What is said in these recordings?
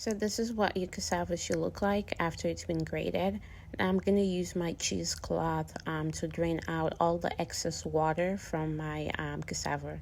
So this is what your cassava should look like after it's been grated. And I'm going to use my cheesecloth to drain out all the excess water from my cassava.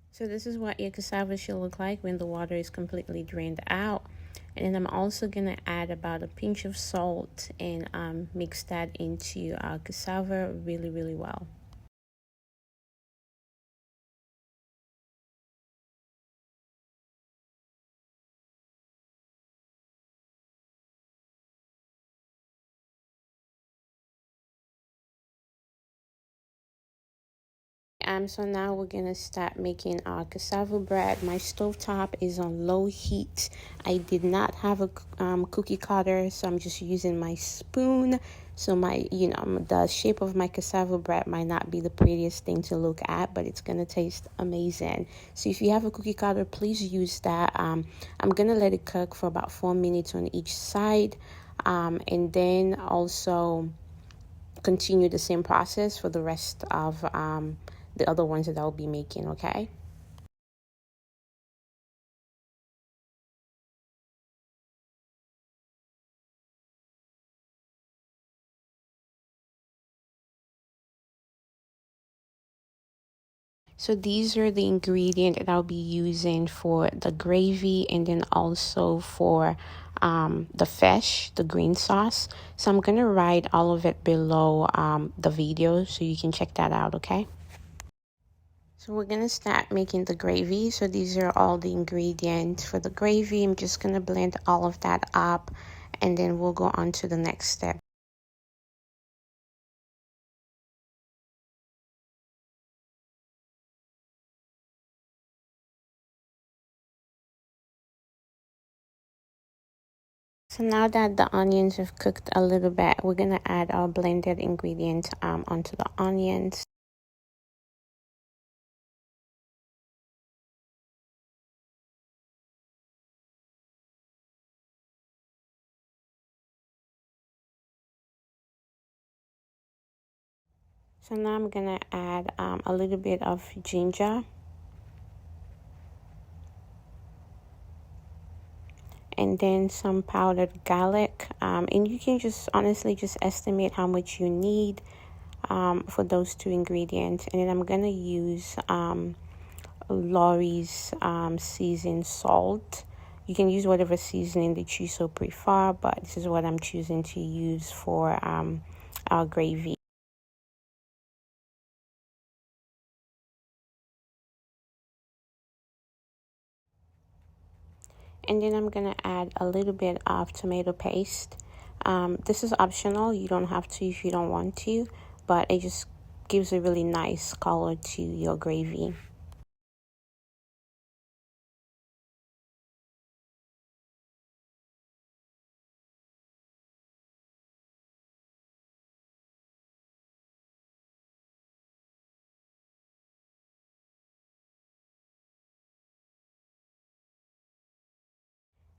So this is what your cassava should look like when the water is completely drained out. And then I'm also going to add about a pinch of salt and mix that into our cassava really well. So now we're gonna start making our cassava bread. My stovetop is on low heat. I did not have a cookie cutter, so I'm just using my spoon. So the shape of my cassava bread might not be the prettiest thing to look at, but it's gonna taste amazing. So if you have a cookie cutter, please use that. I'm gonna let it cook for about 4 minutes on each side, and then also continue the same process for the rest of the other ones that I'll be making, okay? So these are the ingredients that I'll be using for the gravy and then also for the fish, the green sauce. So I'm going to write all of it below the video so you can check that out, okay? So we're going to start making the gravy. So these are all the ingredients for the gravy. I'm just going to blend all of that up and then we'll go on to the next step. So now that the onions have cooked a little bit, we're going to add our blended ingredients onto the onions. So now I'm going to add a little bit of ginger. And then some powdered garlic. And you can just honestly just estimate how much you need for those two ingredients. And then I'm going to use Lawry's seasoned salt. You can use whatever seasoning that you so prefer, but this is what I'm choosing to use for our gravy. And then I'm going to add a little bit of tomato paste. This is optional. You don't have to if you don't want to, but it just gives a really nice color to your gravy.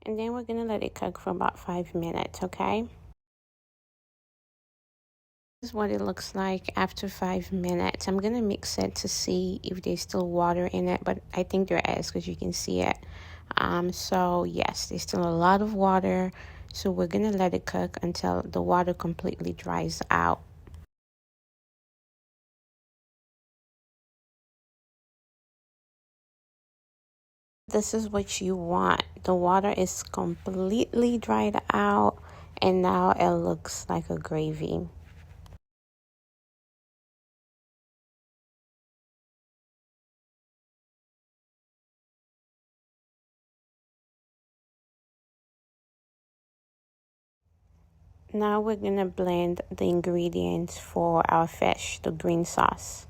And then we're going to let it cook for about 5 minutes, okay? This is what it looks like after 5 minutes. I'm going to mix it to see if there's still water in it, but I think there is because you can see it. So yes, there's still a lot of water, so we're gonna let it cook until the water completely dries out. This is what you want. The water is completely dried out, and now it looks like a gravy. Now we're gonna blend the ingredients for our fish, the green sauce.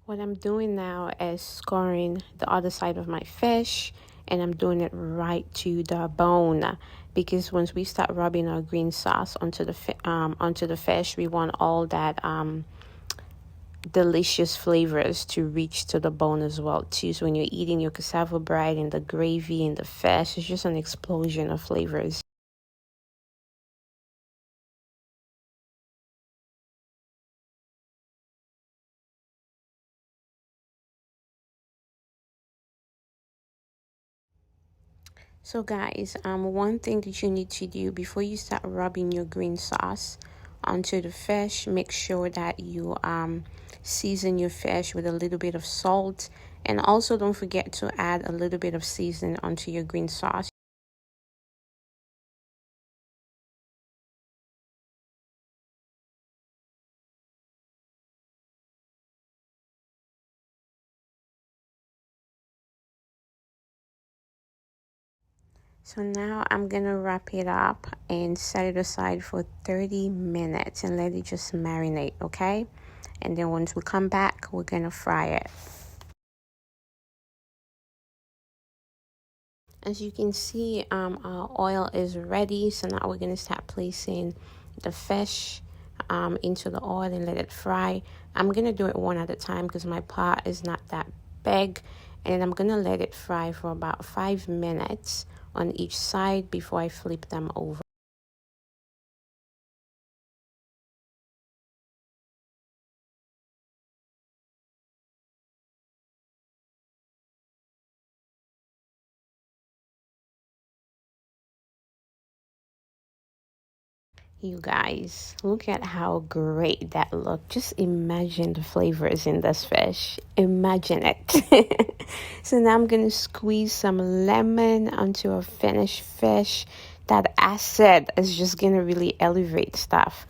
What I'm doing now is scoring the other side of my fish, and I'm doing it right to the bone, because once we start rubbing our green sauce onto the fish, we want all that delicious flavors to reach to the bone as well too. So when you're eating your cassava bread and the gravy and the fish, it's just an explosion of flavors. So guys, one thing that you need to do before you start rubbing your green sauce onto the fish, make sure that you season your fish with a little bit of salt, and also don't forget to add a little bit of seasoning onto your green sauce. So now I'm gonna wrap it up and set it aside for 30 minutes and let it just marinate, okay? And then once we come back, we're gonna fry it. As you can see, our oil is ready. So now we're gonna start placing the fish into the oil and let it fry. I'm gonna do it one at a time because my pot is not that big, and I'm gonna let it fry for about 5 minutes on each side before I flip them over. You guys, look at how great that looked. Just imagine the flavors in this fish. Imagine it. So now I'm going to squeeze some lemon onto a finished fish. That acid is just going to really elevate stuff.